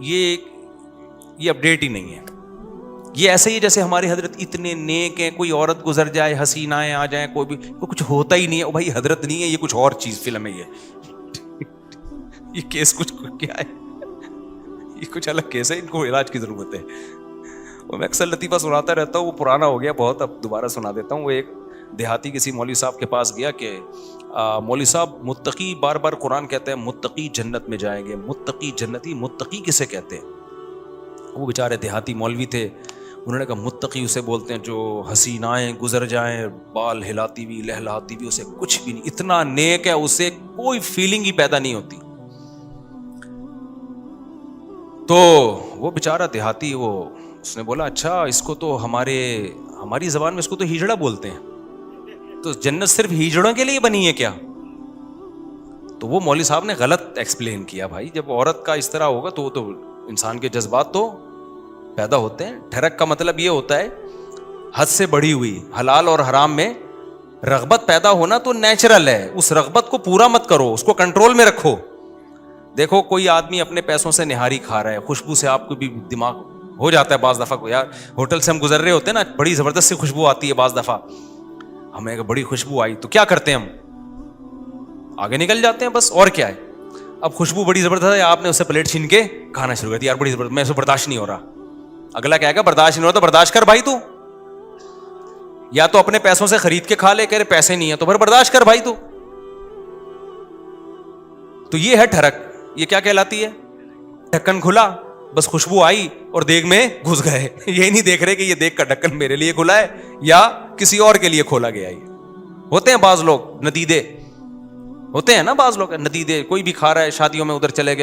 یہ اپڈیٹ ہی نہیں ہے. یہ ایسے ہی جیسے ہمارے حضرت اتنے نیک ہیں, کوئی عورت گزر جائے, حسینائیں آ جائیں, کوئی کچھ ہوتا ہی نہیں ہے. بھائی حضرت نہیں ہے, یہ کچھ اور چیز فلم ہے. یہ کیس کچھ کیا ہے, یہ کچھ الگ کیس ہے, ان کو علاج کی ضرورت ہے. اور میں اکثر لطیفہ سناتا رہتا ہوں, وہ پرانا ہو گیا بہت, اب دوبارہ سنا دیتا ہوں. وہ ایک دیہاتی کسی مولوی صاحب کے پاس گیا کہ مولوی صاحب متقی, بار بار قرآن کہتے ہیں متقی جنت میں جائیں گے, متقی جنتی, متقی کسے کہتے ہیں؟ وہ بیچارے دیہاتی مولوی تھے, انہوں نے کہا متقی اسے بولتے ہیں جو حسینائیں گزر جائیں بال ہلاتی ہوئی لہلاتی ہوئی, اسے کچھ بھی نہیں, اتنا نیک ہے, اسے کوئی فیلنگ ہی پیدا نہیں ہوتی. تو وہ بیچارہ دیہاتی, اس نے بولا اچھا اس کو تو ہماری زبان میں اس کو تو ہیجڑا بولتے ہیں, تو جنت صرف ہیجڑوں کے لیے بنی ہے کیا؟ تو وہ مولوی صاحب نے غلط ایکسپلین کیا. بھائی جب عورت کا اس طرح ہوگا تو انسان کے جذبات تو پیدا ہوتے ہیں. ٹھرک کا مطلب یہ ہوتا ہے حد سے بڑھی ہوئی, حلال اور حرام میں رغبت پیدا ہونا تو نیچرل ہے, اس رغبت کو پورا مت کرو, اس کو کنٹرول میں رکھو. دیکھو کوئی آدمی اپنے پیسوں سے نہاری کھا رہا ہے, خوشبو سے آپ کو بھی دماغ ہو جاتا ہے بعض دفعہ. یار ہوٹل سے ہم گزر رہے ہوتے ہیں نا, بڑی زبردست سی خوشبو آتی ہے, بعض دفعہ ہمیں بڑی خوشبو آئی تو کیا کرتے ہیں ہم, آگے نکل جاتے ہیں بس, اور کیا ہے. اب خوشبو بڑی زبردست ہے, آپ نے اس سے پلیٹ چھین کے کھانا شروع کر دیا, یار بڑی زبردست, میں اسے برداشت نہیں ہو رہا. اگلا کہے گا برداشت نہیں ہو رہا تو برداشت کر بھائی تو, یا تو اپنے پیسوں سے خرید کے کھا لے, کہہ رہے پیسے نہیں ہیں تو پھر برداشت کر بھائی تو. تو یہ ہے ٹھرک. یہ کیا کہلاتی ہے؟ ڈھکن کھلا, بس خوشبو آئی اور دیگ میں گھس گئے. یہ نہیں دیکھ رہے کہ یہ دیگ کا ڈھکن میرے لیے کھلا ہے یا کسی اور کے لیے کھولا گیا. یہ ہوتے ہیں بعض لوگ ندیدے, ہوتے ہیں نا بعض لوگ ندیدے, کوئی بھی کھا رہا ہے شادیوں میں, ادھر چلے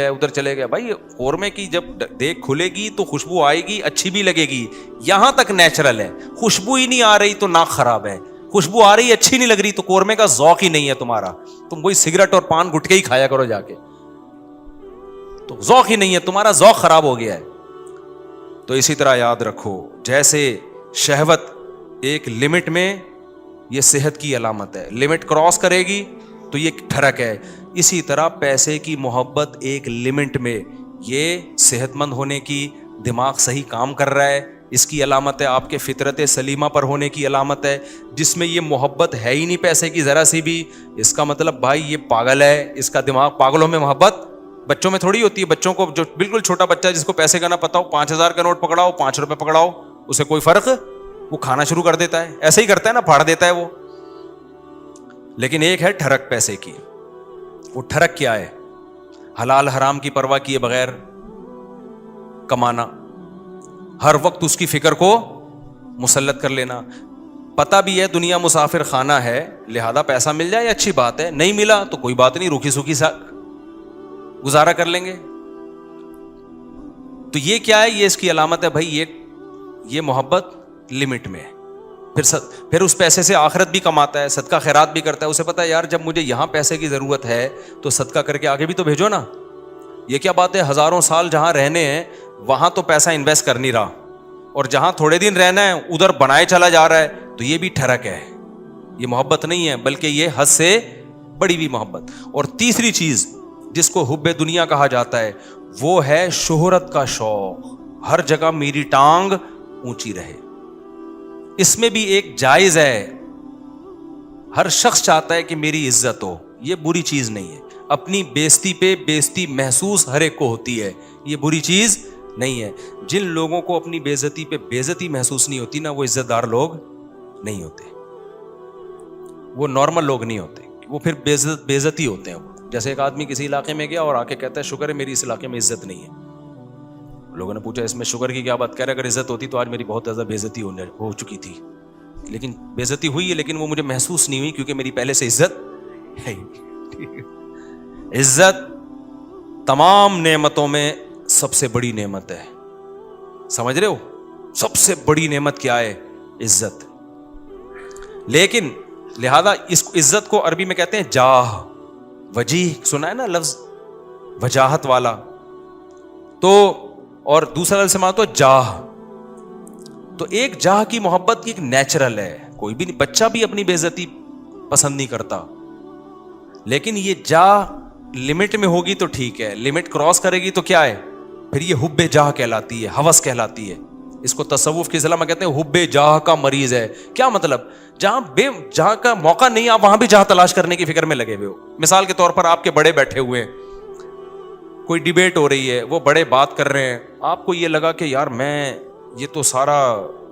گئے. بھائی قورمے کی جب دیگ کھلے گی تو خوشبو آئے گی, اچھی بھی لگے گی, یہاں تک نیچرل ہے. خوشبو ہی نہیں آ رہی تو ناک خراب ہے, خوشبو آ رہی اچھی نہیں لگ رہی تو قورمے کا ذوق ہی نہیں ہے تمہارا. تم کوئی سگریٹ اور پان گٹکے ہی کھایا کرو جا کے, تو ذوق ہی نہیں ہے تمہارا, ذوق خراب ہو گیا ہے. تو اسی طرح یاد رکھو, جیسے شہوت ایک لمٹ میں, یہ صحت کی علامت ہے, لمٹ کراس کرے گی تو یہ ٹھرک ہے. اسی طرح پیسے کی محبت ایک لمٹ میں, یہ صحت مند ہونے کی, دماغ صحیح کام کر رہا ہے, اس کی علامت ہے. آپ کے فطرت سلیمہ پر ہونے کی علامت ہے. جس میں یہ محبت ہے ہی نہیں پیسے کی ذرا سی بھی, اس کا مطلب بھائی یہ پاگل ہے, اس کا دماغ, پاگلوں میں محبت بچوں میں تھوڑی ہوتی ہے. بچوں کو, جو بالکل چھوٹا بچہ ہے جس کو پیسے کا نہ پتا ہو, 5,000 کا نوٹ پکڑاؤ, 5 روپے پکڑاؤ, اسے کوئی فرق, وہ کھانا شروع کر دیتا ہے. ایسے ہی کرتا ہے نا, پھاڑ دیتا ہے وہ. لیکن ایک ہے ٹھرک پیسے کی. وہ ٹھرک کیا ہے؟ حلال حرام کی پرواہ کیے بغیر کمانا, ہر وقت اس کی فکر کو مسلط کر لینا. پتہ بھی ہے دنیا مسافر خانہ ہے, لہذا پیسہ مل جائے اچھی بات ہے, نہیں ملا تو کوئی بات نہیں, روکھی سوکھی سا گزارا کر لیں گے. تو یہ کیا ہے؟ یہ اس کی علامت ہے بھائی, یہ محبت لمٹ میں. پھر اس پیسے سے آخرت بھی کماتا ہے, صدقہ خیرات بھی کرتا ہے. اسے پتا ہے یار جب مجھے یہاں پیسے کی ضرورت ہے تو صدقہ کر کے آگے بھی تو بھیجو نا. یہ کیا بات ہے, ہزاروں سال جہاں رہنے ہیں وہاں تو پیسہ انویسٹ کر نہیں رہا, اور جہاں تھوڑے دن رہنا ہے ادھر بنائے چلا جا رہا ہے. تو یہ بھی ٹھرک ہے, یہ محبت نہیں ہے بلکہ یہ حد سے بڑی ہوئی محبت. اور تیسری چیز جس کو حب دنیا کہا جاتا ہے وہ ہے شہرت کا شوق, ہر جگہ میری ٹانگ اونچی رہے. اس میں بھی ایک جائز ہے, ہر شخص چاہتا ہے کہ میری عزت ہو, یہ بری چیز نہیں ہے. اپنی بےزتی پہ بےزتی محسوس ہر ایک کو ہوتی ہے, یہ بری چیز نہیں ہے. جن لوگوں کو اپنی بےزتی پہ بےزتی محسوس نہیں ہوتی نا, وہ عزت دار لوگ نہیں ہوتے, وہ نارمل لوگ نہیں ہوتے, وہ پھر بےزتی ہوتے ہیں. جیسے ایک آدمی کسی علاقے میں گیا اور آ کے کہتا ہے شکر ہے میری اس علاقے میں عزت نہیں ہے. لوگوں نے پوچھا اس میں شکر کی کیا بات, کہہ رہے اگر عزت ہوتی تو آج میری بہت زیادہ بےزتی ہو چکی تھی, لیکن بےزتی ہوئی ہے لیکن وہ مجھے محسوس نہیں ہوئی کیونکہ میری پہلے سے عزت ہے. عزت تمام نعمتوں میں سب سے بڑی نعمت ہے, سمجھ رہے ہو؟ سب سے بڑی نعمت کیا ہے؟ عزت. لیکن لہذا اس عزت کو عربی میں کہتے ہیں جاہ, وجیح, سنا ہے نا لفظ وجاہت والا. تو اور دوسرا لفظ سماعت تو جاہ. تو ایک جاہ کی محبت کی ایک نیچرل ہے, کوئی بھی نہیں, بچہ بھی اپنی بے عزتی پسند نہیں کرتا, لیکن یہ جاہ لمٹ میں ہوگی تو ٹھیک ہے, لمٹ کراس کرے گی تو کیا ہے؟ پھر یہ حب جاہ کہلاتی ہے, ہوس کہلاتی ہے. اس کو تصوف کی اصطلاح میں کہتے ہیں حب جاہ کا مریض ہے. کیا مطلب؟ جہاں کا موقع نہیں آپ وہاں بھی جاہ تلاش کرنے کی فکر میں لگے ہوئے ہو. مثال کے طور پر آپ کے بڑے بیٹھے ہوئے ہیں, کوئی ڈیبیٹ ہو رہی ہے, وہ بڑے بات کر رہے ہیں, آپ کو یہ لگا کہ یار میں یہ تو سارا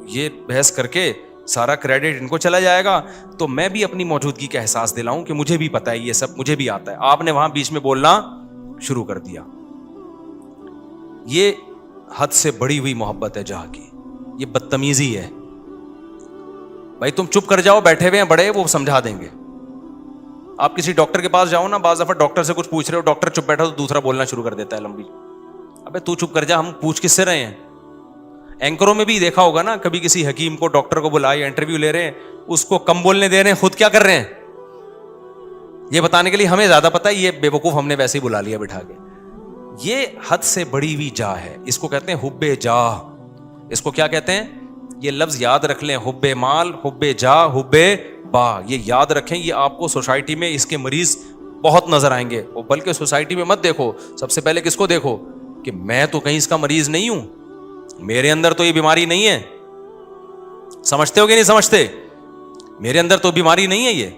یہ بحث کر کے سارا کریڈٹ ان کو چلا جائے گا, تو میں بھی اپنی موجودگی کا احساس دلاؤں کہ مجھے بھی پتا ہے یہ سب, مجھے بھی آتا ہے. آپ نے وہاں بیچ میں بولنا شروع کر دیا. یہ حد سے بڑی ہوئی محبت ہے جہاں کی, یہ بدتمیزی ہے. بھائی تم چپ کر جاؤ, بیٹھے ہوئے ہیں بڑے, وہ سمجھا دیں گے. آپ کسی ڈاکٹر کے پاس جاؤ نا, بعض دفعہ ڈاکٹر سے کچھ پوچھ رہے ہو, ڈاکٹر چپ بیٹھا تو دوسرا بولنا شروع کر دیتا ہے لمبی. ابے تو چپ کر جا, ہم پوچھ کس سے رہے ہیں. اینکروں میں بھی دیکھا ہوگا نا, کبھی کسی حکیم کو ڈاکٹر کو بلائے, انٹرویو لے رہے ہیں, اس کو کم بولنے دے رہے ہیں, خود کیا کر رہے ہیں یہ بتانے کے لیے ہمیں زیادہ پتا ہے, یہ بے وقوف ہم نے ویسے ہی بلا لیا بٹھا کے. یہ حد سے بڑی ہوئی جاہ ہے, اس کو کہتے ہیں حب جاہ. اس کو کیا کہتے ہیں؟ یہ لفظ یاد رکھ لیں, حب مال, حب جاہ, حب با, یہ یاد رکھیں. یہ آپ کو سوسائٹی میں اس کے مریض بہت نظر آئیں گے. بلکہ سوسائٹی میں مت دیکھو, سب سے پہلے کس کو دیکھو کہ میں تو کہیں اس کا مریض نہیں ہوں, میرے اندر تو یہ بیماری نہیں ہے. سمجھتے ہو کہ نہیں سمجھتے؟ میرے اندر تو بیماری نہیں ہے یہ.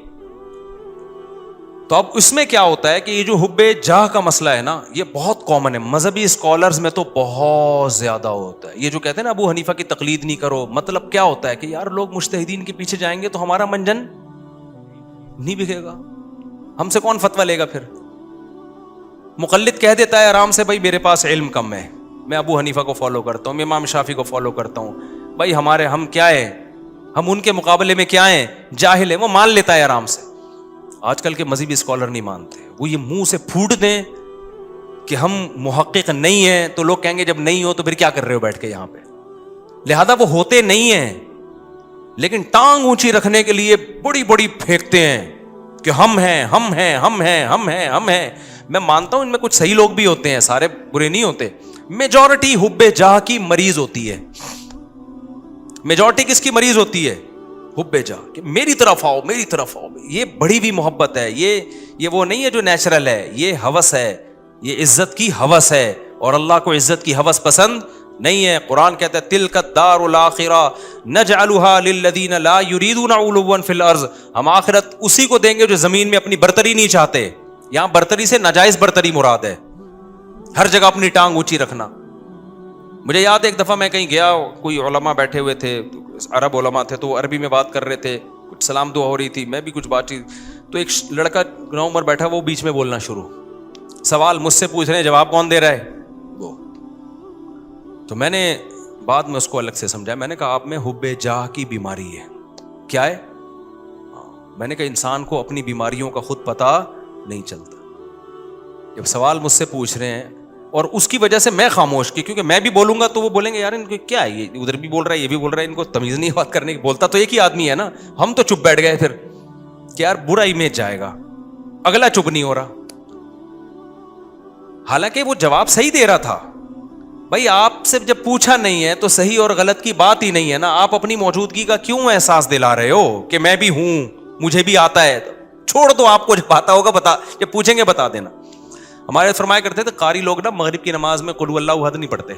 تو اب اس میں کیا ہوتا ہے کہ یہ جو حب جاہ کا مسئلہ ہے نا, یہ بہت کامن ہے. مذہبی اسکالرز میں تو بہت زیادہ ہوتا ہے. یہ جو کہتے ہیں نا ابو حنیفہ کی تقلید نہیں کرو, مطلب کیا ہوتا ہے کہ یار لوگ مجتہدین کے پیچھے جائیں گے تو ہمارا منجن نہیں بکے گا, ہم سے کون فتویٰ لے گا پھر. مقلد کہہ دیتا ہے آرام سے, بھائی میرے پاس علم کم ہے, میں ابو حنیفہ کو فالو کرتا ہوں, میں امام شافعی کو فالو کرتا ہوں, بھائی ہم کیا ہے, ہم ان کے مقابلے میں کیا ہیں, جاہل ہیں. وہ مان لیتا ہے آرام سے. آج کل کے مذہبی اسکالر نہیں مانتے, وہ یہ منہ سے پھوٹ دیں کہ ہم محقق نہیں ہیں, تو لوگ کہیں گے جب نہیں ہو تو پھر کیا کر رہے ہو بیٹھ کے یہاں پہ. لہذا وہ ہوتے نہیں ہیں, لیکن ٹانگ اونچی رکھنے کے لیے بڑی بڑی پھینکتے ہیں کہ ہم ہیں, ہم ہیں, ہم ہیں, ہم ہیں, ہم ہیں. میں مانتا ہوں ان میں کچھ صحیح لوگ بھی ہوتے ہیں, سارے برے نہیں ہوتے. میجورٹی حب جاہ کی مریض ہوتی ہے. میجورٹی کس کی مریض ہوتی ہے؟ حب جاہ, کہ میری طرف آؤ, میری طرف آؤ. یہ بڑی بھی محبت ہے. یہ وہ نہیں ہے جو نیچرل ہے, یہ ہوس ہے, یہ عزت کی ہوس ہے. اور اللہ کو عزت کی ہوس پسند نہیں ہے. قرآن کہتا ہے تلک الدار الاخرہ نجعلها للذین لا یریدون علوا فی الارض, ہم آخرت اسی کو دیں گے جو زمین میں اپنی برتری نہیں چاہتے. یہاں برتری سے ناجائز برتری مراد ہے, ہر جگہ اپنی ٹانگ اونچی رکھنا. مجھے یاد ہے ایک دفعہ میں کہیں گیا, کوئی علماء بیٹھے ہوئے تھے, عرب علماء تھے, تو عربی میں بات کر رہے تھے, کچھ سلام دعا ہو رہی تھی, میں بھی کچھ بات چیت, تو ایک لڑکا نوعمر بیٹھا, وہ بیچ میں بولنا شروع, سوال مجھ سے پوچھ رہے ہیں, جواب کون دے رہا ہے وہ. تو میں نے بعد میں اس کو الگ سے سمجھایا, میں نے کہا آپ میں حب جاہ کی بیماری ہے. کیا ہے؟ میں نے کہا انسان کو اپنی بیماریوں کا خود پتہ نہیں چلتا. جب سوال مجھ سے پوچھ رہے ہیں اور اس کی وجہ سے میں خاموش کی, کیونکہ میں بھی بولوں گا تو وہ بولیں گے یار ان کو کیا ہے, یہ ادھر بھی بول رہا ہے, یہ بھی بول رہا ہے, ان کو تمیز نہیں بات کرنے کی. بولتا تو ایک ہی آدمی ہے نا. ہم تو چپ بیٹھ گئے پھر کہ یار برا امیج جائے گا, اگلا چپ نہیں ہو رہا. حالانکہ وہ جواب صحیح دے رہا تھا. بھائی آپ سے جب پوچھا نہیں ہے تو صحیح اور غلط کی بات ہی نہیں ہے نا. آپ اپنی موجودگی کا کیوں احساس دلا رہے ہو کہ میں بھی ہوں, مجھے بھی آتا ہے. چھوڑ دو, آپ کو جب آتا ہوگا بتا, جب پوچھیں گے بتا دینا. ہمارے فرمایا کرتے تھے قاری لوگ نا مغرب کی نماز میں قل اللہ احد نہیں پڑھتے.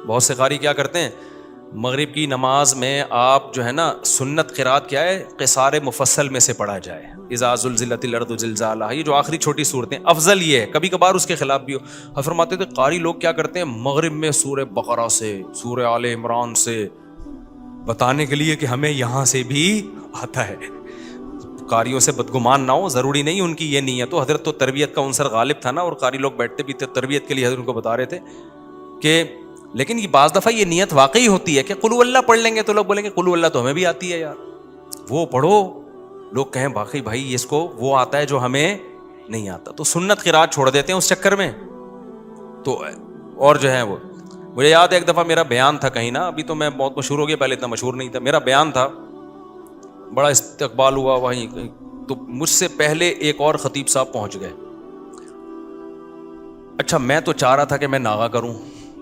بہت سے قاری کیا کرتے ہیں, مغرب کی نماز میں آپ جو ہے نا سنت قرات کیا ہے, قصار مفصل میں سے پڑھا جائے, اذا زلزلت الارض زلزالہا, یہ جو آخری چھوٹی صورتیں, افضل یہ ہے. کبھی کبھار اس کے خلاف بھی ہو. فرماتے تھے قاری لوگ کیا کرتے ہیں, مغرب میں سورہ بقرہ سے, سورہ آل عمران سے بتانے کے لیے کہ ہمیں یہاں سے بھی آتا ہے. قاریوں سے بدگمان نہ ہو, ضروری نہیں ان کی یہ نیت ہو. حضرت تو تربیت کا عنصر غالب تھا نا, اور قاری لوگ بیٹھتے بھی تھے تربیت کے لیے, حضرت ان کو بتا رہے تھے کہ, لیکن یہ بعض دفعہ یہ نیت واقعی ہوتی ہے کہ قل اللہ پڑھ لیں گے تو لوگ بولیں گے قل اللہ تو ہمیں بھی آتی ہے یار, وہ پڑھو. لوگ کہیں باقی بھائی اس کو وہ آتا ہے جو ہمیں نہیں آتا, تو سنت قرات چھوڑ دیتے ہیں اس چکر میں. تو اور جو ہے وہ, مجھے یاد ہے ایک دفعہ میرا بیان تھا کہیں نا, ابھی تو میں بہت مشہور ہو گیا, پہلے اتنا مشہور نہیں تھا. میرا بیان تھا, بڑا استقبال ہوا وہیں, تو مجھ سے پہلے ایک اور خطیب صاحب پہنچ گئے. اچھا میں تو چاہ رہا تھا کہ میں ناغا کروں,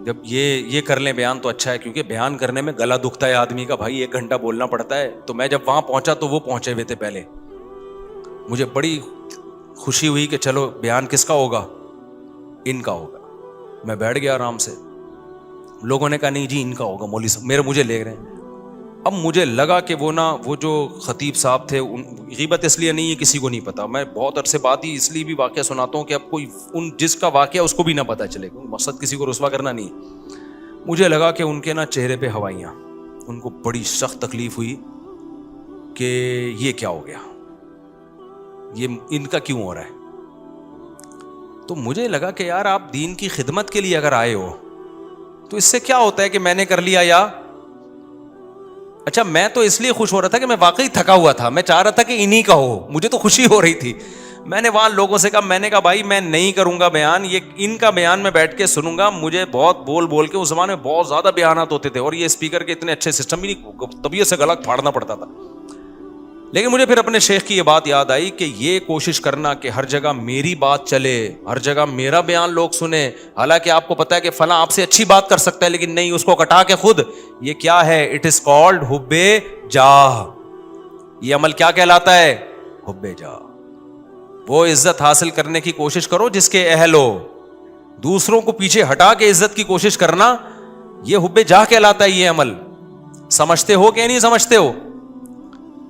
جب یہ کر لیں بیان تو اچھا ہے, کیونکہ بیان کرنے میں گلا دکھتا ہے آدمی کا, بھائی 1 گھنٹہ بولنا پڑتا ہے. تو میں جب وہاں پہنچا تو وہ پہنچے ہوئے تھے پہلے. مجھے بڑی خوشی ہوئی کہ چلو بیان کس کا ہوگا, ان کا ہوگا. میں بیٹھ گیا آرام سے. لوگوں نے کہا نہیں جی ان کا ہوگا, مولوی صاحب مجھے لے رہے ہیں. اب مجھے لگا کہ وہ جو خطیب صاحب تھے, غیبت اس لیے نہیں ہے کسی کو نہیں پتا, میں بہت عرصے بعد ہی اس لیے بھی واقعہ سناتا ہوں کہ اب کوئی جس کا واقعہ اس کو بھی نہ پتا چلے, مقصد کسی کو رسوا کرنا نہیں. مجھے لگا کہ ان کے نا چہرے پہ ہوائیاں, ان کو بڑی سخت تکلیف ہوئی کہ یہ کیا ہو گیا, یہ ان کا کیوں ہو رہا ہے. تو مجھے لگا کہ یار آپ دین کی خدمت کے لیے اگر آئے ہو تو اس سے کیا ہوتا ہے کہ میں نے کر لیا یا اچھا. میں تو اس لیے خوش ہو رہا تھا کہ میں واقعی تھکا ہوا تھا, میں چاہ رہا تھا کہ انہی کا ہو, مجھے تو خوشی ہو رہی تھی. میں نے وہاں لوگوں سے کہا, میں نے کہا بھائی میں نہیں کروں گا بیان, یہ ان کا بیان میں بیٹھ کے سنوں گا. مجھے بہت بول کے اس زمانے میں بہت زیادہ بیانات ہوتے تھے اور یہ اسپیکر کے اتنے اچھے سسٹم بھی نہیں, طبیعت سے گلا پھاڑنا پڑتا تھا. لیکن مجھے پھر اپنے شیخ کی یہ بات یاد آئی کہ یہ کوشش کرنا کہ ہر جگہ میری بات چلے, ہر جگہ میرا بیان لوگ سنیں, حالانکہ آپ کو پتا ہے کہ فلاں آپ سے اچھی بات کر سکتا ہے لیکن نہیں, اس کو کٹا کے خود. یہ کیا ہے؟ اٹ از کالڈ حب جاہ. یہ عمل کیا کہلاتا ہے؟ حب جاہ. وہ عزت حاصل کرنے کی کوشش کرو جس کے اہل ہو, دوسروں کو پیچھے ہٹا کے عزت کی کوشش کرنا, یہ حب جاہ کہلاتا ہے. یہ عمل سمجھتے ہو کہ نہیں سمجھتے ہو؟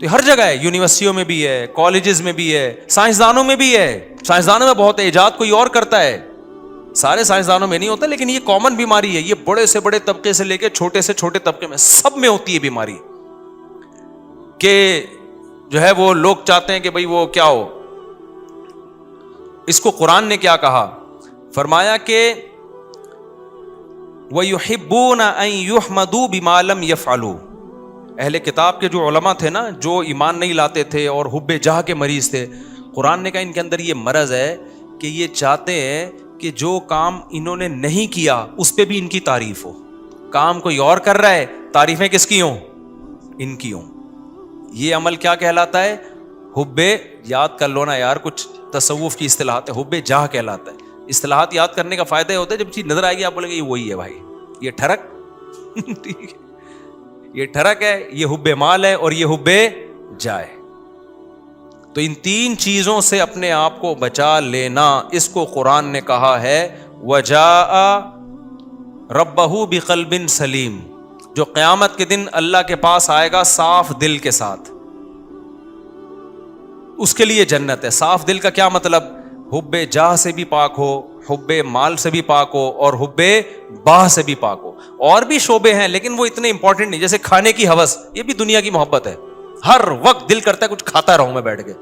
تو ہر جگہ ہے, یونیورسٹیوں میں بھی ہے, کالجز میں بھی ہے, سائنسدانوں میں بھی ہے. سائنسدانوں میں بہت ہے, ایجاد کوئی اور کرتا ہے, سارے سائنسدانوں میں نہیں ہوتا, لیکن یہ کامن بیماری ہے. یہ بڑے سے بڑے طبقے سے لے کے چھوٹے سے چھوٹے طبقے میں سب میں ہوتی ہے بیماری, کہ جو ہے وہ لوگ چاہتے ہیں کہ بھئی وہ کیا ہو. اس کو قرآن نے کیا کہا؟ فرمایا کہ وَيُحِبُّونَ أَن يُحْمَدُوا بِمَا لَمْ يَفْعَلُوا. اہل کتاب کے جو علماء تھے نا, جو ایمان نہیں لاتے تھے اور حب جاہ کے مریض تھے, قرآن نے کہا ان کے اندر یہ مرض ہے کہ یہ چاہتے ہیں کہ جو کام انہوں نے نہیں کیا اس پہ بھی ان کی تعریف ہو. کام کوئی اور کر رہا ہے, تعریفیں کس کی ہوں؟ ان کی ہوں. یہ عمل کیا کہلاتا ہے؟ حب, یاد کر لو نا یار, کچھ تصوف کی اصطلاحات ہے, حب جاہ کہلاتا ہے. اصطلاحات یاد کرنے کا فائدہ یہ ہوتا ہے جب چیز نظر آئے گی آپ بولیں گے یہ وہی ہے بھائی, یہ ٹھڑک ٹھیک ہے, یہ ٹھڑک ہے, یہ حب مال ہے اور یہ حب جائے. تو ان تین چیزوں سے اپنے آپ کو بچا لینا, اس کو قرآن نے کہا ہے وَجَاءَ رَبَّهُ بِقَلْبٍ سلیم. جو قیامت کے دن اللہ کے پاس آئے گا صاف دل کے ساتھ, اس کے لیے جنت ہے. صاف دل کا کیا مطلب؟ حب جاہ سے بھی پاک ہو, حب مال سے بھی پاک ہو اور حب باہ سے بھی پاک ہو. اور بھی شعبے ہیں لیکن وہ اتنے امپورٹنٹ نہیں, جیسے کھانے کی ہوس, یہ بھی دنیا کی محبت ہے. ہر وقت دل کرتا ہے کچھ کھاتا رہوں میں بیٹھ کے,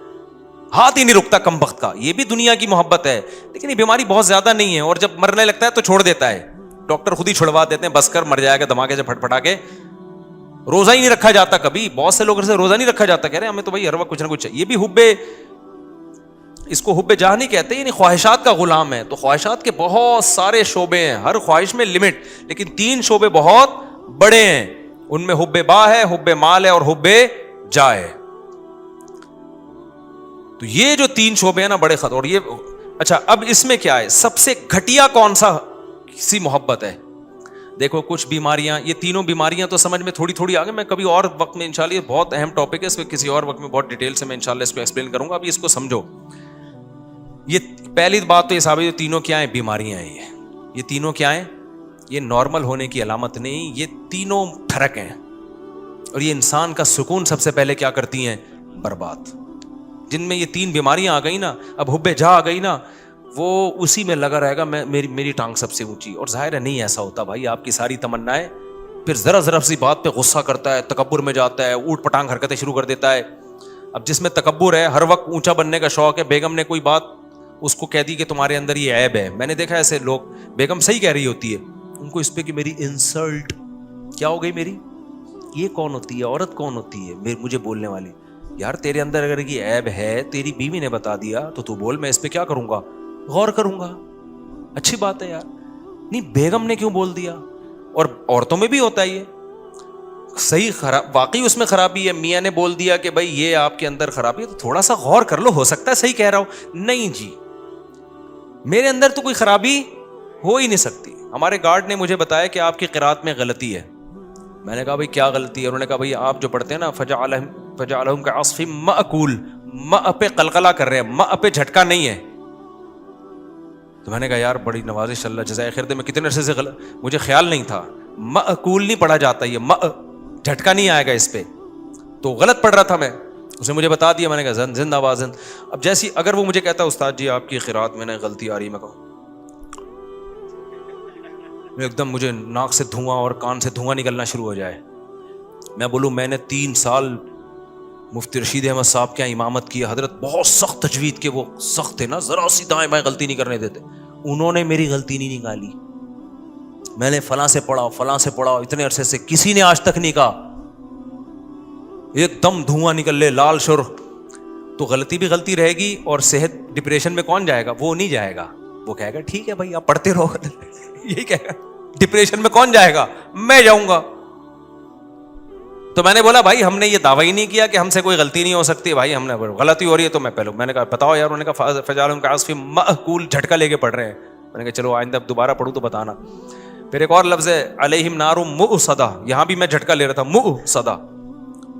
ہاتھ ہی نہیں رکتا کم وقت کا, یہ بھی دنیا کی محبت ہے. لیکن یہ بیماری بہت زیادہ نہیں ہے, اور جب مرنے لگتا ہے تو چھوڑ دیتا ہے, ڈاکٹر خود ہی چھڑوا دیتے ہیں, بس کر مر جائے گا دھماکے سے پھٹ پھٹا کے. روزہ ہی نہیں رکھا جاتا کبھی, بہت سے لوگ سے روزہ نہیں رکھا جاتا, کہہ رہے ہیں ہمیں تو بھائی ہر وقت کچھ نہ کچھ. یہ بھی حب, اس کو حب جاہ نہیں کہتے, یعنی خواہشات کا غلام ہے. تو خواہشات کے بہت سارے شعبے ہیں, ہر خواہش میں لمٹ, لیکن تین شعبے بہت بڑے ہیں. ان میں حب باہ ہے, حب مال ہے اور حب جاہ ہے. تو یہ جو تین شعبے ہیں نا بڑے خطر. اور یہ اچھا, اب اس میں کیا ہے, سب سے گھٹیا کون سا سی محبت ہے؟ دیکھو کچھ بیماریاں, یہ تینوں بیماریاں تو سمجھ میں تھوڑی تھوڑی آگے, میں کبھی اور وقت میں انشاءاللہ, یہ بہت اہم ٹاپک ہے, اس میں کسی اور وقت میں بہت ڈیٹیل سے میں انشاءاللہ اس کو ایکسپلین کروں گا. ابھی اس کو سمجھو. یہ پہلی بات تو یہ صاحب, یہ تینوں کیا ہیں؟ بیماریاں ہیں. یہ تینوں کیا ہیں؟ یہ نارمل ہونے کی علامت نہیں, یہ تینوں ٹھڑک ہیں. اور یہ انسان کا سکون سب سے پہلے کیا کرتی ہیں؟ برباد. جن میں یہ تین بیماریاں آ گئی نا, اب حب جاہ آ گئی نا, وہ اسی میں لگا رہے گا میری ٹانگ سب سے اونچی. اور ظاہر ہے نہیں ایسا ہوتا بھائی, آپ کی ساری تمنائیں, پھر ذرا سی بات پہ غصہ کرتا ہے, تکبر میں جاتا ہے, اوٹ پٹانگ حرکتیں شروع کر دیتا ہے. اب جس میں تکبر ہے, ہر وقت اونچا بننے کا شوق ہے, بیگم نے کوئی بات اس کو کہہ دی کہ تمہارے اندر یہ عیب ہے. میں نے دیکھا ایسے لوگ, بیگم صحیح کہہ رہی ہوتی ہے, ان کو اس پہ کہ میری انسلٹ کیا ہو گئی, میری یہ کون ہوتی ہے, عورت کون ہوتی ہے مجھے بولنے والی. یار تیرے اندر اگر یہ عیب ہے, تیری بیوی نے بتا دیا تو تو بول, میں اس پہ کیا کروں گا, غور کروں گا. اچھی بات ہے یار, نہیں بیگم نے کیوں بول دیا. اور عورتوں میں بھی ہوتا ہے یہ صحیح, خراب واقعی اس میں خرابی ہے, میاں نے بول دیا کہ بھائی یہ آپ کے اندر خرابی ہے, تو تھوڑا سا غور کر لو, ہو سکتا ہے صحیح کہہ رہا ہوں. نہیں جی, میرے اندر تو کوئی خرابی ہو ہی نہیں سکتی. ہمارے گارڈ نے مجھے بتایا کہ آپ کی قرات میں غلطی ہے. میں نے کہا بھائی کیا غلطی ہے؟ انہوں نے کہا بھائی آپ جو پڑھتے ہیں نا فجعلہم کعصف مأکول, ماء پہ قلقلہ کر رہے ہیں, ماء پہ جھٹکا نہیں ہے. تو میں نے کہا یار بڑی نوازش, اللہ جزائے خیر دے, میں کتنے عرصے سے مجھے خیال نہیں تھا, معقول نہیں پڑھا جاتا یہ, جھٹکا نہیں آئے گا اس پہ, تو غلط پڑھ رہا تھا میں. اس نے مجھے بتا دیا, میں نے کہا زندہ باد زند. اب جیسی اگر وہ مجھے کہتا استاد جی آپ کی قرات میں نے غلطی آ رہی, میں کہوں ایک دم مجھے ناک سے دھواں اور کان سے دھواں نکلنا شروع ہو جائے, میں بولوں میں نے 3 سال مفتی رشید احمد صاحب کے یہاں امامت کی, حضرت بہت سخت تجوید کے, وہ سخت تھے نا, ذرا سی دائیں بائیں غلطی نہیں کرنے دیتے, انہوں نے میری غلطی نہیں نکالی. میں نے فلاں سے پڑھا اتنے عرصے سے, کسی نے آج تک نہیں کہا ایک دم دھواں نکل لے لال سرخ. تو غلطی بھی غلطی رہے گی, اور صحت ڈپریشن میں کون جائے گا؟ وہ نہیں جائے گا, وہ کہے گا ٹھیک ہے بھائی آپ پڑھتے رہو. یہی کہے گا. ڈپریشن میں کون جائے گا؟ میں جاؤں گا. تو میں نے بولا بھائی ہم نے یہ دعویٰ ہی نہیں کیا کہ ہم سے کوئی غلطی نہیں ہو سکتی, بھائی ہم نے غلطی ہو رہی ہے تو میں نے کہا بتاؤ یار. انہوں نے کہا فجعلہم کعصف مأکول, جھٹکا لے کے پڑھ رہے ہیں. میں نے کہا چلو آئندہ دوبارہ پڑھوں تو بتانا. پھر ایک اور لفظ ہے علیہم نار مؤصدہ, یہاں بھی میں جھٹکا لے رہا تھا, مؤصدہ.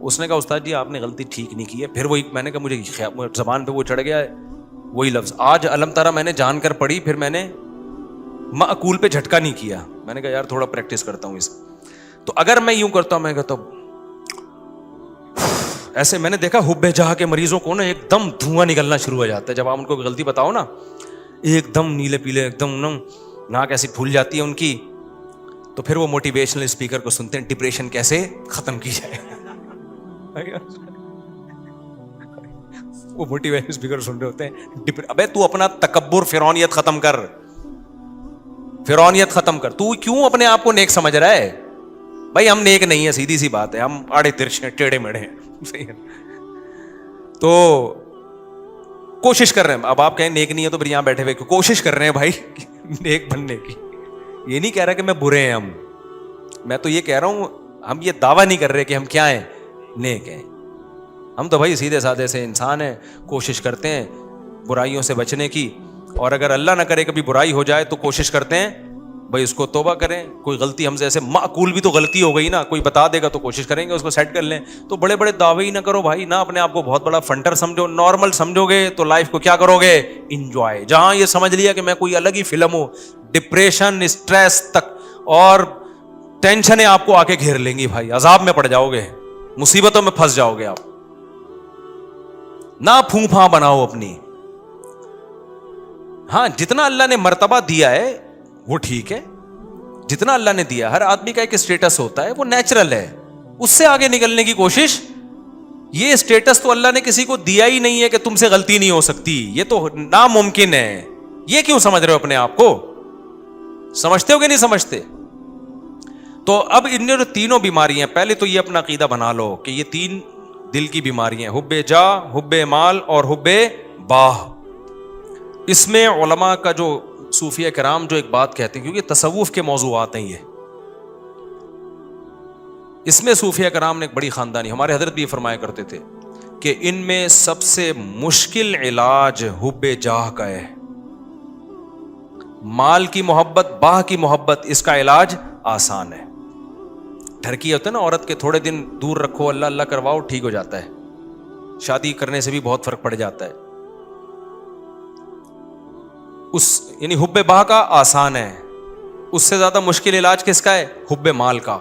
اس نے کہا استاد جی آپ نے غلطی ٹھیک نہیں کی ہے. پھر وہی میں نے کہا مجھے زبان پہ وہ چڑھ گیا ہے وہی لفظ. آج علم ترا میں نے جان کر پڑھی, پھر میں نے مأکول پہ جھٹکا نہیں کیا. میں نے کہا یار تھوڑا پریکٹس کرتا ہوں اس. تو اگر میں یوں کرتا ہوں, میں کہتا ہوں ایسے, میں نے دیکھا حب جہاں کے مریضوں کو نا ایک دم دھواں نکلنا شروع ہو جاتا ہے جب آپ ان کو غلطی بتاؤ نا, ایک دم نیلے پیلے, ایک دم ناک ایسی پھول جاتی ہے ان کی. تو پھر وہ موٹیویشنل اسپیکر کو سنتے ہیں, ڈپریشن کیسے ختم کی جائے. وہ موٹیویشنل اسپیکر سن رہے ہوتے ہیں, ابے تو اپنا تکبر فرعونیت ختم کر, فرعونیت ختم کر. تو کیوں اپنے آپ کو نیک سمجھ رہا ہے؟ بھائی ہم نیک نہیں ہے, سیدھی سی بات ہے, ہم آڑے ترچھے ٹیڑھے میڑھے ہیں. تو کوشش کر رہے ہیں. اب آپ کہیں نیک نہیں ہے تو پھر یہاں بیٹھے ہوئے کوشش کر رہے ہیں بھائی نیک بننے کی. یہ نہیں کہہ رہا کہ میں برے ہیں ہم, میں تو یہ کہہ رہا ہوں ہم یہ دعویٰ نہیں کر رہے کہ ہم کیا ہیں, نیک ہیں. ہم تو بھائی سیدھے سادے سے انسان ہیں, کوشش کرتے ہیں برائیوں سے بچنے کی, اور اگر اللہ نہ کرے کبھی برائی ہو جائے تو کوشش کرتے ہیں بھائی اس کو توبہ کریں. کوئی غلطی ہم سے ایسے معقول بھی تو غلطی ہو گئی نا, کوئی بتا دے گا تو کوشش کریں گے اس کو سیٹ کر لیں. تو بڑے بڑے دعوے ہی نہ کرو بھائی, نہ اپنے آپ کو بہت بڑا فنٹر سمجھو. نارمل سمجھو گے تو لائف کو کیا کرو گے, انجوائے. جہاں یہ سمجھ لیا کہ میں کوئی الگ ہی فلم ہوں, ڈپریشن, اسٹریس تک اور ٹینشنیں آپ کو آ کے گھیر لیں گی بھائی, عذاب میں پڑ جاؤ گے, مصیبتوں میں پھنس جاؤ گے آپ. نہ پھوں پھاں بناؤ اپنی. ہاں جتنا اللہ نے مرتبہ دیا ہے وہ ٹھیک ہے, جتنا اللہ نے دیا. ہر آدمی کا ایک اسٹیٹس ہوتا ہے, وہ نیچرل ہے, اس سے آگے نکلنے کی کوشش. یہ اسٹیٹس تو اللہ نے کسی کو دیا ہی نہیں ہے کہ تم سے غلطی نہیں ہو سکتی, یہ تو ناممکن ہے. یہ کیوں سمجھ رہے ہو اپنے آپ کو؟ سمجھتے ہو کہ نہیں سمجھتے؟ تو اب ان جو تینوں بیماریاں, پہلے تو یہ اپنا عقیدہ بنا لو کہ یہ 3 دل کی بیماریاں ہیں, حب جا, حب مال اور حب باہ. اس میں علماء کا جو صوفیہ کرام جو ایک بات کہتے ہیں, کیونکہ تصوف کے موضوعات ہیں یہ, اس میں صوفیہ کرام نے ایک بڑی خاندانی, ہمارے حضرت بھی یہ فرمایا کرتے تھے کہ ان میں سب سے مشکل علاج حب جاہ کا ہے. مال کی محبت, باہ کی محبت, اس کا علاج آسان ہے. ڈھرکی ہوتا ہے نا عورت کے, تھوڑے دن دور رکھو, اللہ اللہ کرواؤ, ٹھیک ہو جاتا ہے. شادی کرنے سے بھی بہت فرق پڑ جاتا ہے. اس یعنی حب باہ کا آسان ہے, اس سے زیادہ مشکل علاج کس کا ہے؟ حب مال کا.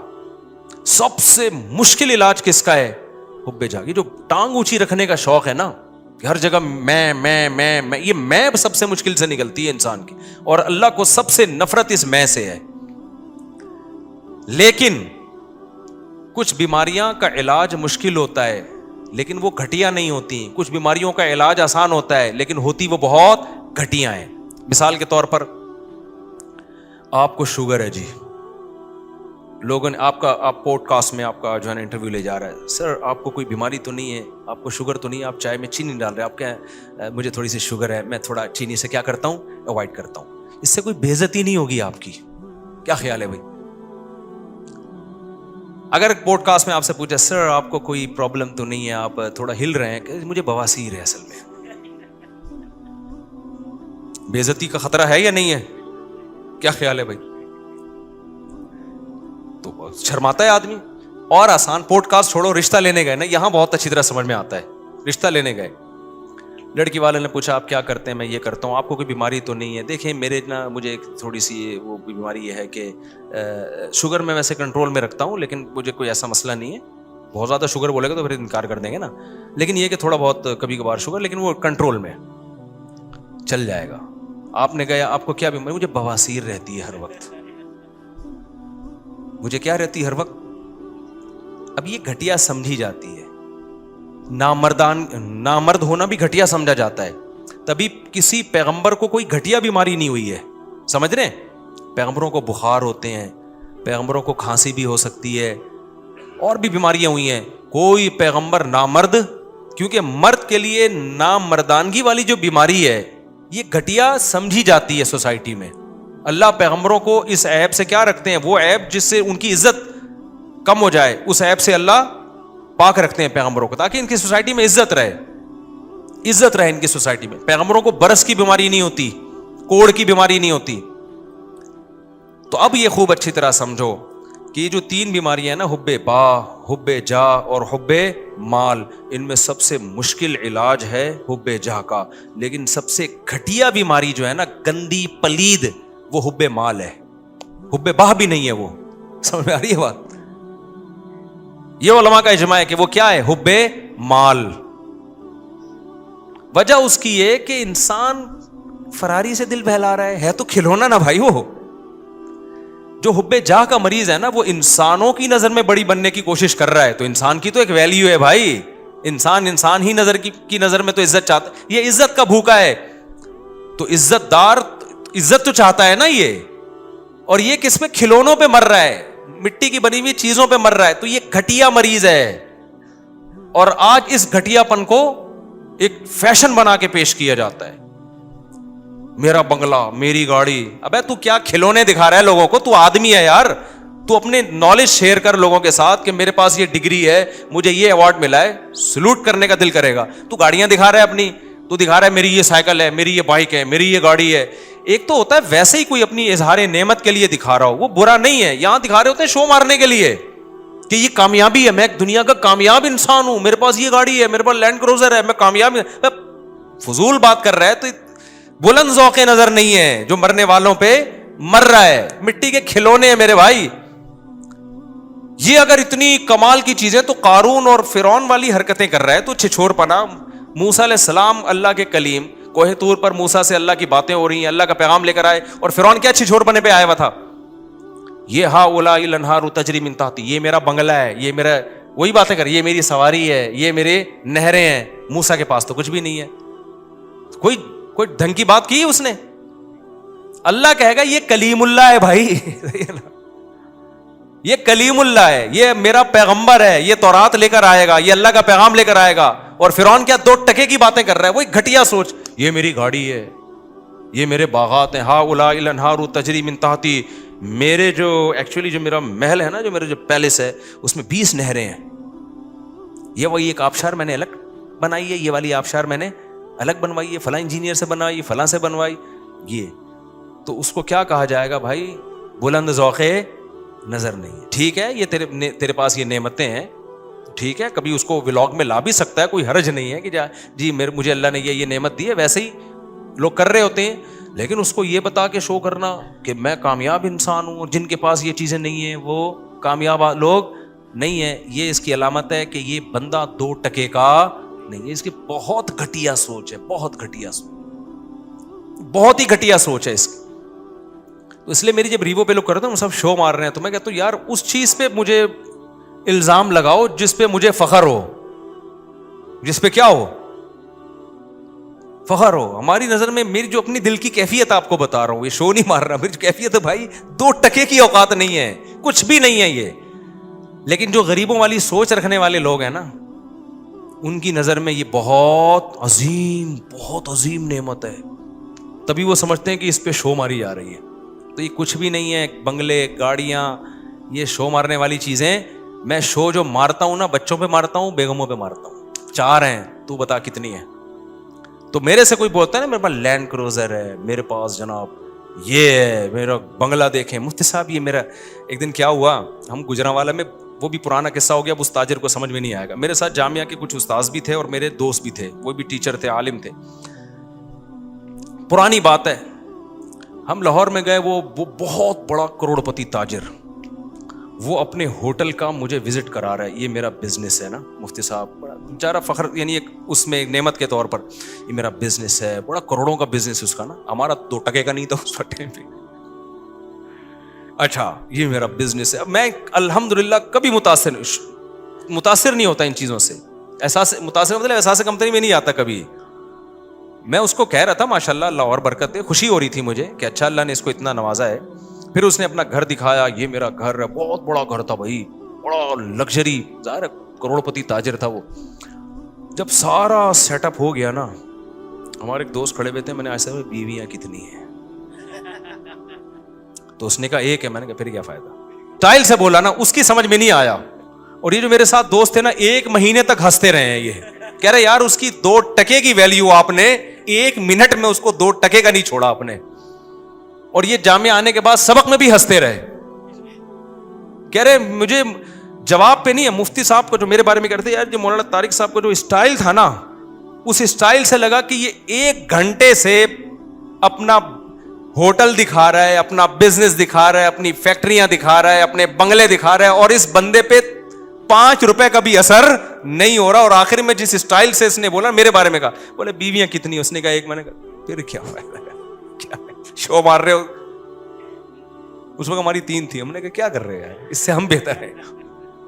سب سے مشکل علاج کس کا ہے؟ حب جاہ. یہ جو ٹانگ اونچی رکھنے کا شوق ہے نا, کہ ہر جگہ میں, یہ میں سب سے مشکل سے نکلتی ہے انسان کی, اور اللہ کو سب سے نفرت اس میں سے ہے. لیکن کچھ بیماریاں کا علاج مشکل ہوتا ہے لیکن وہ گھٹیا نہیں ہوتی. کچھ بیماریوں کا علاج آسان ہوتا ہے لیکن ہوتی وہ بہت گھٹیا ہیں. مثال کے طور پر آپ کو شوگر ہے جی, لوگوں نے آپ پوڈ کاسٹ میں آپ کا جو ہے نا انٹرویو لے جا رہا ہے, سر آپ کو کوئی بیماری تو نہیں ہے, آپ کو شوگر تو نہیں ہے, آپ چائے میں چینی ڈال رہے ہیں, آپ کیا مجھے تھوڑی سی شوگر ہے, میں تھوڑا چینی سے کیا کرتا ہوں, اوائڈ کرتا ہوں. اس سے کوئی بے عزتی نہیں ہوگی آپ کی. کیا خیال ہے بھائی؟ اگر پوڈ کاسٹ میں آپ سے پوچھا سر آپ کو کوئی پرابلم تو نہیں ہے, آپ تھوڑا ہل رہے ہیں, کہ مجھے بواسیر ہے اصل میں, بے عزتی کا خطرہ ہے یا نہیں ہے؟ کیا خیال ہے بھائی؟ تو شرماتا ہے آدمی. اور آسان پوڈ کاسٹ چھوڑو, رشتہ لینے گئے نا, یہاں بہت اچھی طرح سمجھ میں آتا ہے. رشتہ لینے گئے, لڑکی والے نے پوچھا آپ کیا کرتے ہیں؟ میں یہ کرتا ہوں. آپ کو کوئی بیماری تو نہیں ہے؟ دیکھیں میرے نا مجھے ایک تھوڑی سی وہ بیماری یہ ہے کہ شوگر میں ویسے کنٹرول میں رکھتا ہوں, لیکن مجھے کوئی ایسا مسئلہ نہیں ہے. بہت زیادہ شوگر بولے گا تو پھر انکار کر دیں گے نا, لیکن یہ کہ تھوڑا بہت کبھی کبھار شوگر, لیکن وہ کنٹرول میں چل جائے گا. آپ نے کہا آپ کو کیا بیماری؟ مجھے بواسیر رہتی ہے ہر وقت. مجھے کیا رہتی ہے ہر وقت؟ اب یہ گھٹیا سمجھی جاتی ہے, نامرد ہونا بھی گھٹیا سمجھا جاتا ہے. تبھی کسی پیغمبر کو کوئی گھٹیا بیماری نہیں ہوئی ہے, سمجھ رہے ہیں؟ پیغمبروں کو بخار ہوتے ہیں, پیغمبروں کو کھانسی بھی ہو سکتی ہے, اور بھی بیماریاں ہوئی ہیں. کوئی پیغمبر نامرد, کیونکہ مرد کے لیے نامردانگی والی جو بیماری ہے یہ گھٹیا سمجھی جاتی ہے سوسائٹی میں. اللہ پیغمبروں کو اس عیب سے کیا رکھتے ہیں؟ وہ عیب جس سے ان کی عزت کم ہو جائے, اس عیب سے اللہ پاک رکھتے ہیں پیغمبروں کو, تاکہ ان کی سوسائٹی میں عزت رہے ان کی سوسائٹی میں. پیغمبروں کو برس کی بیماری نہیں ہوتی, کوڑ کی بیماری نہیں ہوتی. تو اب یہ خوب اچھی طرح سمجھو کہ یہ جو 3 بیماریاں ہیں نا, حب با, حب جا اور حب مال, ان میں سب سے مشکل علاج ہے حب جا کا. لیکن سب سے گھٹیا بیماری جو ہے نا, گندی پلید, وہ حب مال ہے. حب با بھی نہیں ہے وہ. سمجھ میں آ رہی ہے بات؟ یہ علماء کا اجماع ہے کہ وہ کیا ہے؟ حب مال. وجہ اس کی یہ کہ انسان فراری سے دل بہلا رہا ہے تو کھلونا نا بھائی. وہ جو حب جاہ کا مریض ہے نا, وہ انسانوں کی نظر میں بڑی بننے کی کوشش کر رہا ہے. تو انسان کی تو ایک ویلیو ہے بھائی, انسان ہی نظر کی نظر میں تو عزت چاہتا ہے. یہ عزت کا بھوکا ہے, تو عزت دار عزت تو چاہتا ہے نا یہ, اور یہ کس پہ؟ کھلونوں پہ مر رہا ہے, مٹی کی بنی ہوئی چیزوں پہ مر رہا ہے. تو یہ گھٹیا مریض ہے, اور آج اس گھٹیا پن کو ایک فیشن بنا کے پیش کیا جاتا ہے. میرا بنگلہ, میری گاڑی. ابے تو کیا کھلونے دکھا رہا ہے لوگوں کو؟ تو آدمی ہے یار, تو اپنے نالج شیئر کر لوگوں کے ساتھ کہ میرے پاس یہ ڈگری ہے, مجھے یہ ایوارڈ ملا ہے, سلوٹ کرنے کا دل کرے گا. تو گاڑیاں دکھا رہا ہے اپنی, تو دکھا رہا ہے میری یہ سائیکل ہے, میری یہ بائک ہے, میری یہ گاڑی ہے. ایک تو ہوتا ہے ویسے ہی کوئی اپنی اظہار نعمت کے لیے دکھا رہا ہو, وہ برا نہیں ہے. یہاں دکھا رہے ہوتے ہیں شو مارنے کے لیے کہ یہ کامیابی ہے, میں ایک دنیا کا کامیاب انسان ہوں, میرے پاس یہ گاڑی ہے, میرے پاس لینڈ کروزر ہے, میں کامیاب. فضول بات کر رہا ہے. تو بلند ذوق نظر نہیں ہے جو مرنے والوں پہ مر رہا ہے. مٹی کے کھلونے ہیں میرے بھائی. یہ اگر اتنی کمال کی چیزیں تو قارون اور فرعون والی حرکتیں کر رہا ہے تو چھچھور پنا. موسیٰ علیہ السلام اللہ کے کلیم, کوہ طور پر موسیٰ سے اللہ کی باتیں ہو رہی ہیں, اللہ کا پیغام لے کر آئے, اور فرعون کیا چھچھور پنے پہ آیا ہوا تھا؟ یہ ہا اولائی الانہار تجری من تحتی, یہ میرا بنگلہ ہے, یہ میرا, وہی باتیں کر, یہ میری سواری ہے, یہ میرے نہریں ہیں. موسیٰ کے پاس تو کچھ بھی نہیں ہے. کوئی ڈھنگ کی بات کی اس نے؟ اللہ کہے گا یہ کلیم اللہ ہے بھائی. یہ کلیم اللہ ہے, یہ میرا پیغمبر ہے, یہ تورات لے کر آئے گا, یہ اللہ کا پیغام لے کر آئے گا. اور فرعون کیا 2 ٹکے کی باتیں کر رہا ہے؟ وہی گھٹیا سوچ, یہ میری گاڑی ہے, یہ میرے باغات ہیں, ہا اولائی الانہار تجری من تحتی. میرے جو ایکچولی جو میرا محل ہے نا, جو میرا جو پیلس ہے, اس میں 20 نہریں ہیں. یہ وہی ایک آبشار میں نے الگ بنائی ہے, یہ والی آبشار میں نے الگ بنوائی ہے, فلاں انجینئر سے بنوائی, فلاں سے بنوائی. یہ تو اس کو کیا کہا جائے گا بھائی؟ بلند ذوق نظر نہیں ہے. ٹھیک ہے, یہ تیرے پاس یہ نعمتیں ہیں, ٹھیک ہے, کبھی اس کو ولاگ میں لا بھی سکتا ہے, کوئی حرج نہیں ہے کہ جی مجھے اللہ نے یہ نعمت دی ہے. ویسے ہی لوگ کر رہے ہوتے ہیں, لیکن اس کو یہ بتا کے شو کرنا کہ میں کامیاب انسان ہوں, اور جن کے پاس یہ چیزیں نہیں ہیں وہ کامیاب لوگ نہیں ہیں. یہ اس کی علامت ہے کہ یہ بندہ 2 ٹکے کا نہیں ہے. اس کی بہت گھٹیا سوچ ہے, بہت گھٹیا سوچ, بہت ہی گھٹیا سوچ ہے اس کی. تو اس لیے میری جب ریوو پہ لوگ کرتے ہیں سب شو مار رہے ہیں, تو میں کہتا ہوں یار اس چیز پہ مجھے الزام لگاؤ جس پہ مجھے فخر ہو, جس پہ کیا ہو؟ فخر ہو. ہماری نظر میں میری جو اپنی دل کی کیفیت آپ کو بتا رہا ہوں, یہ شو نہیں مار رہا, میری کیفیت ہے بھائی 2 ٹکے کی اوقات نہیں ہے, کچھ بھی نہیں ہے یہ. لیکن جو غریبوں والی سوچ رکھنے والے لوگ ہیں نا, ان کی نظر میں یہ بہت عظیم نعمت ہے, تبھی وہ سمجھتے ہیں کہ اس پہ شو ماری جا رہی ہے. تو یہ کچھ بھی نہیں ہے. بنگلے, گاڑیاں, یہ شو مارنے والی چیزیں. میں شو جو مارتا ہوں نا, بچوں پہ مارتا ہوں, بیگموں پہ مارتا ہوں. 4 ہیں, تو بتا کتنی ہے. تو میرے سے کوئی بولتا ہے نا میرے پاس لینڈ کروزر ہے, میرے پاس جناب یہ ہے, میرا بنگلہ دیکھیں. مفتی صاحب یہ میرا, ایک دن کیا ہوا, ہم گجرانوالہ میں وہ بھی پرانا قصہ ہو گیا, اب اس تاجر کو سمجھ میں نہیں آئے گا. میرے ساتھ جامعہ کے کچھ استاذ بھی تھے اور میرے دوست بھی تھے, وہ بھی ٹیچر تھے, عالم تھے. پرانی بات ہے, ہم لاہور میں گئے, وہ بہت بڑا کروڑپتی تاجر, وہ اپنے ہوٹل کا مجھے وزٹ کرا رہا ہے, یہ میرا بزنس ہے نا مفتی صاحب, بڑا بیچارہ فخر, یعنی ایک اس میں ایک نعمت کے طور پر, یہ میرا بزنس ہے, بڑا کروڑوں کا بزنس اس کا نا, ہمارا 2 ٹکے کا نہیں تھا اس ٹائم پہ. اچھا یہ میرا بزنس ہے. اب میں الحمدللہ کبھی متاثر نہیں ہوتا ان چیزوں سے, احساس متاثر مطلب احساس کمتری میں نہیں آتا کبھی. میں اس کو کہہ رہا تھا ماشاءاللہ اللہ اور برکت ہے, خوشی ہو رہی تھی مجھے کہ اچھا اللہ نے اس کو اتنا نوازا ہے. پھر اس نے اپنا گھر دکھایا, یہ میرا گھر ہے, بہت بڑا گھر تھا بھائی, بڑا لگژری, ظاہر کروڑپتی تاجر تھا وہ. جب سارا سیٹ اپ ہو گیا نا, ہمارے ایک دوست کھڑے ہوئے تھے, میں نے ایسا بیویاں کتنی ہیں, تو اس نے کہا 1 ہے. میں نے کہا پھر کیا فائدہ, اسٹائل سے بولا نا, اس کی سمجھ میں نہیں آیا. اور یہ جو میرے ساتھ دوست تھے نا, 1 مہینے تک ہنستے رہے ہیں, یہ کہہ رہے یار اس کی 2 ٹکے کی ویلیو آپ نے 1 منٹ میں اس کو 2 ٹکے کا نہیں چھوڑا آپ نے. اور یہ جامعہ آنے کے بعد سبق میں بھی ہنستے رہے. کہہ رہے مجھے جواب پہ نہیں ہے, مفتی صاحب کو جو میرے بارے میں کہتے یار جو مولانا طارق صاحب کو جو اسٹائل تھا نا, اس اسٹائل سے لگا کہ یہ 1 گھنٹے سے اپنا ہوٹل دکھا رہا ہے, اپنا بزنس دکھا رہا ہے, اپنی فیکٹریاں دکھا رہا ہے, اپنے بنگلے دکھا رہا ہے, اور اس بندے پہ 5 روپے کا بھی اثر نہیں ہو رہا. اور آخر میں جس اسٹائل سے اس نے بولا میرے بارے میں کہا, بولے بیویاں کتنی, اس نے کہا 1. میں نے کہا پھر کیا فائدہ ہے, کیا شو مار رہے ہو. اس وقت ہماری 3 تھی. ہم نے کہا کیا کر رہے ہیں, اس سے ہم بہتر ہیں,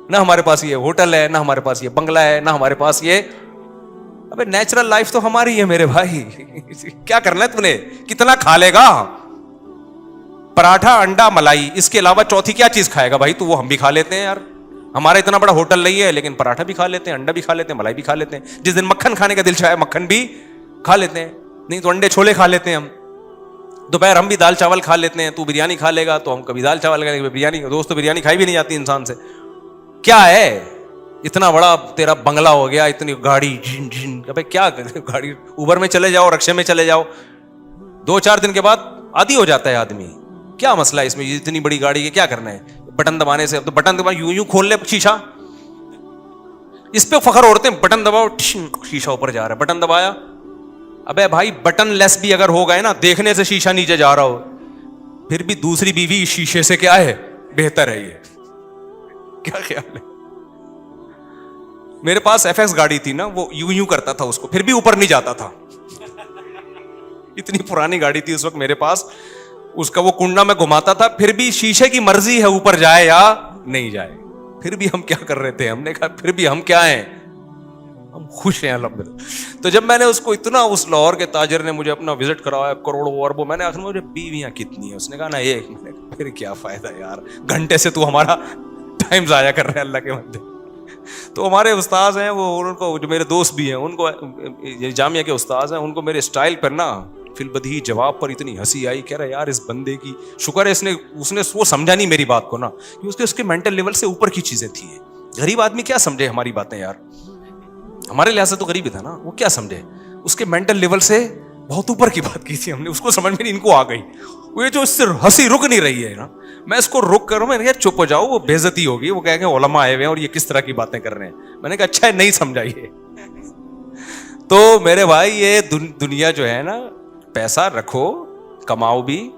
نہ ہمارے پاس یہ ہوٹل ہے, نہ ہمارے پاس یہ بنگلہ ہے, نہ ہمارے پاس یہ, ابے نیچرل لائف تو ہماری ہے میرے بھائی. کیا کرنا ہے تم نے, کتنا کھا لے گا, پراٹھا انڈا ملائی, اس کے علاوہ چوتھی کیا چیز کھائے گا بھائی. تو وہ ہم بھی کھا لیتے ہیں یار, ہمارا اتنا بڑا ہوٹل نہیں ہے, لیکن پراٹھا بھی کھا لیتے ہیں, انڈا بھی کھا لیتے ہیں, ملائی بھی کھا لیتے ہیں. جس دن مکھن کھانے کا دل چاہے مکھن بھی کھا لیتے ہیں, نہیں تو انڈے چھولے کھا لیتے ہیں ہم. دوپہر ہم بھی دال چاول کھا لیتے ہیں, تو بریانی کھا لے گا تو ہم کبھی دال چاول کھا لیں گے. بریانی دوست تو بریانی کھائی بھی نہیں جاتی انسان سے. کیا ہے اتنا بڑا تیرا بنگلہ ہو گیا, اتنی گاڑی جھن جھن, ابے کیا گاڑی, اوبر میں چلے جاؤ, رکشے میں چلے جاؤ, 2-4 دن کے بعد عادی ہو جاتا ہے آدمی. کیا مسئلہ ہے اس میں, اتنی بڑی گاڑی کے کیا کرنا ہے, بٹن دبانے سے. اب تو بٹن دبا یوں کھول لے شیشہ, اس پہ فخر اڑتے ہیں, بٹن دباؤ شیشہ اوپر جا رہا ہے, بٹن دبایا. ابے بھائی بٹن لیس بھی اگر ہو گئے نا, دیکھنے سے شیشہ نیچے جا رہا ہو, پھر بھی دوسری بیوی شیشے سے کیا ہے بہتر ہے. یہ کیا خیال ہے. میرے پاس FX گاڑی تھی نا, وہ یوں کرتا تھا اس کو, پھر بھی اوپر نہیں جاتا تھا. اتنی پرانی گاڑی تھی اس وقت میرے پاس, اس کا وہ کنڈا میں گھماتا تھا, پھر بھی شیشے کی مرضی ہے اوپر جائے یا نہیں جائے. پھر بھی ہم کیا کر رہے تھے, ہم نے کہا پھر بھی ہم کیا ہیں, ہم خوش ہیں الحمدللہ. تو جب میں نے اس کو اتنا, اس لاہور کے تاجر نے مجھے اپنا وزٹ کرایا, کروڑوں اربوں, میں نے آخر مجھے بیویاں کتنی ہیں, اس نے کہا نا 1. میں نے کہا پھر کیا فائدہ یار, گھنٹے سے تو ہمارا ٹائم ضائع کر رہے ہیں اللہ کے بندے. تو ہمارے استاذ ہیں وہ, ان کو جو میرے دوست بھی ہیں, ان کو جامعہ کے استاذ ہیں, ان کو میرے اسٹائل پر نا فی البدیہی جواب پر اتنی ہنسی آئی. کہہ رہا یار اس بندے کی شکر ہے اس نے وہ سمجھا نہیں میری بات کو نا, کہ اس کے مینٹل لیول سے اوپر کی چیزیں تھیں. غریب آدمی کیا سمجھے ہماری باتیں یار, ہمارے لحاظ سے تو غریب ہی تھا نا, وہ کیا سمجھے, اس کے مینٹل لیول سے بہت اوپر کی بات کی تھی ہم نے, اس کو سمجھ میں نہیں, ان کو آ گئی. وہ جو اس سے ہنسی رک نہیں رہی ہے نا, میں اس کو رک کروں, میں نے کہا چپ ہو جاؤ, وہ بے عزتی ہوگی, وہ کہہ کہ علماء آئے ہوئے ہیں اور یہ کس طرح کی باتیں کر رہے ہیں. میں نے کہا اچھا ہے نہیں سمجھا یہ. تو میرے بھائی یہ دنیا جو ہے نا, پیسہ رکھو, کماؤ بھی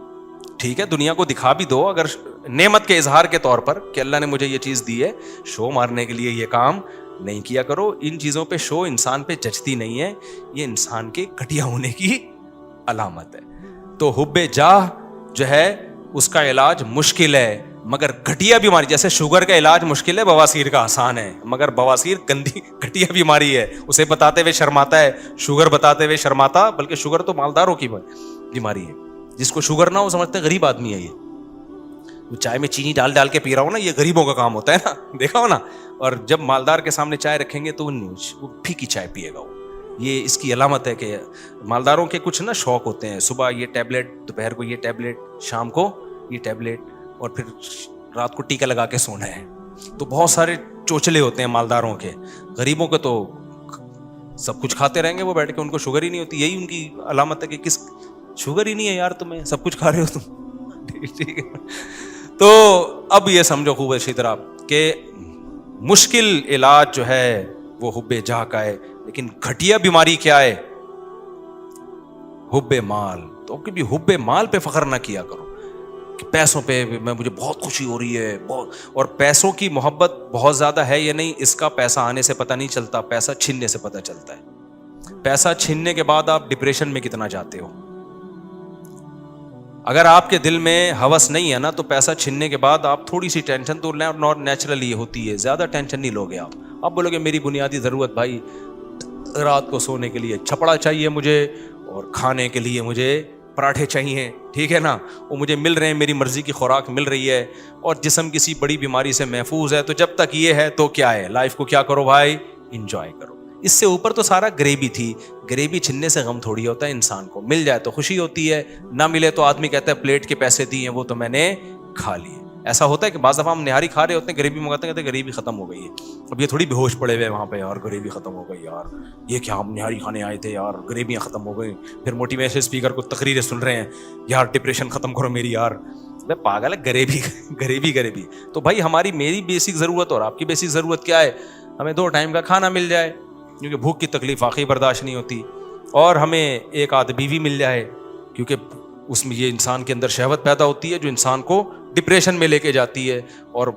ٹھیک ہے, دنیا کو دکھا بھی دو اگر نعمت کے اظہار کے طور پر کہ اللہ نے مجھے یہ چیز دی ہے. شو مارنے کے لیے یہ کام نہیں کیا کرو. ان چیزوں پہ شو انسان پہ جچتی نہیں ہے, یہ انسان کے گھٹیا ہونے کی علامت ہے. تو حب جاہ جو ہے اس کا علاج مشکل ہے, مگر گھٹیا بیماری, جیسے شوگر کا علاج مشکل ہے, بواسیر کا آسان ہے. مگر بواسیر گندی گھٹیا بیماری ہے, اسے بتاتے ہوئے شرماتا ہے, شوگر بتاتے ہوئے شرماتا. بلکہ شوگر تو مالداروں کی بیماری ہے, جس کو شوگر نہ ہو سمجھتے غریب آدمی ہے. یہ چائے میں چینی ڈال ڈال کے پی رہا ہو نا, یہ غریبوں کا کام ہوتا ہے نا, دیکھا ہو نا. اور جب مالدار کے سامنے چائے رکھیں گے تو وہ پھیکی چائے پیے گا. وہ یہ اس کی علامت ہے کہ مالداروں کے کچھ نا شوق ہوتے ہیں, صبح یہ ٹیبلٹ, دوپہر کو یہ ٹیبلٹ, شام کو یہ ٹیبلٹ, اور پھر رات کو ٹیکا لگا کے سونا ہے. تو بہت سارے چوچلے ہوتے ہیں مالداروں کے. غریبوں کے تو سب کچھ کھاتے رہیں گے وہ بیٹھ کے, ان کو شوگر ہی نہیں ہوتی. یہی ان کی علامت ہے کہ کس شوگر ہی نہیں ہے یار تمہیں, سب کچھ کھا رہے ہو تم. ٹھیک ہے. تو اب یہ سمجھو خوب اچھی طرح کہ مشکل علاج جو ہے وہ حب جاہ کا ہے، لیکن گھٹیا بیماری کیا ہے؟ حب مال. تو کبھی حب مال پہ فخر نہ کیا کرو کہ پیسوں پہ مجھے بہت خوشی ہو رہی ہے بہت، اور پیسوں کی محبت بہت زیادہ ہے یا نہیں اس کا پیسہ آنے سے پتہ نہیں چلتا، پیسہ چھیننے سے پتہ چلتا ہے. پیسہ چھیننے کے بعد آپ ڈپریشن میں کتنا جاتے ہو. اگر آپ کے دل میں ہوس نہیں ہے نا تو پیسہ چھیننے کے بعد آپ تھوڑی سی ٹینشن تو نیچرلی ہوتی ہے، زیادہ ٹینشن نہیں لوگے آپ بولو گے میری بنیادی ضرورت بھائی رات کو سونے کے لیے چھپڑا چاہیے مجھے، اور کھانے کے لیے مجھے پراٹھے چاہیے، ٹھیک ہے نا، وہ مجھے مل رہے ہیں، میری مرضی کی خوراک مل رہی ہے، اور جسم کسی بڑی بیماری سے محفوظ ہے. تو جب تک یہ ہے تو کیا ہے، لائف کو کیا کرو بھائی، انجوائے کرو. اس سے اوپر تو سارا غریبی تھی. غریبی چھننے سے غم تھوڑی ہوتا ہے، انسان کو مل جائے تو خوشی ہوتی ہے، نہ ملے تو آدمی کہتا ہے پلیٹ کے پیسے دیے وہ تو میں نے کھا لیے. ایسا ہوتا ہے کہ بعض دفعہ ہم نہاری کھا رہے ہوتے ہیں، غریبی منگاتے ہیں، کہتے ہیں غریبی ختم ہو گئی ہے. اب یہ تھوڑی بے ہوش پڑے ہوئے وہاں پہ، یار غریبی ختم ہو گئی یار، یہ کیا ہم نہاری کھانے آئے تھے یار، غریبیاں ختم ہو گئی. پھر موٹیویشن اسپیکر کو تقریریں سن رہے ہیں، یار ڈپریشن ختم کرو میری یار. میں پاگل ہے، غریبی. تو بھائی ہماری میری بیسک ضرورت اور آپ کی بیسک ضرورت کیا ہے؟ ہمیں 2 ٹائم کا کھانا مل جائے، کیونکہ بھوک کی تکلیف واقعی برداشت نہیں ہوتی، اور ہمیں ایک آدھ بیوی مل جائے، کیونکہ اس میں یہ انسان کے اندر شہوت پیدا ہوتی ہے جو انسان کو ڈپریشن میں لے کے جاتی ہے. اور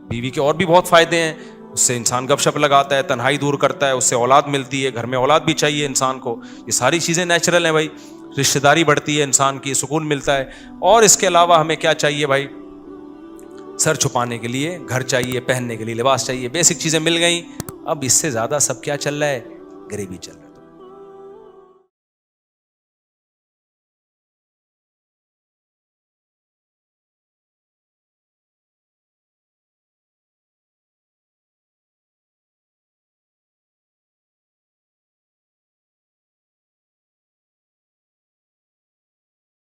بیوی کے اور بھی بہت فائدے ہیں، اس سے انسان گپ شپ لگاتا ہے، تنہائی دور کرتا ہے، اس سے اولاد ملتی ہے، گھر میں اولاد بھی چاہیے انسان کو. یہ ساری چیزیں نیچرل ہیں بھائی. رشتہ داری بڑھتی ہے انسان کی، سکون ملتا ہے. اور اس کے علاوہ ہمیں کیا چاہیے بھائی؟ سر چھپانے کے لیے گھر چاہیے، پہننے کے لیے لباس چاہیے، بیسک چیزیں مل گئیں. اب اس سے زیادہ سب کیا چل رہا ہے؟ غریبی چل رہا ہے.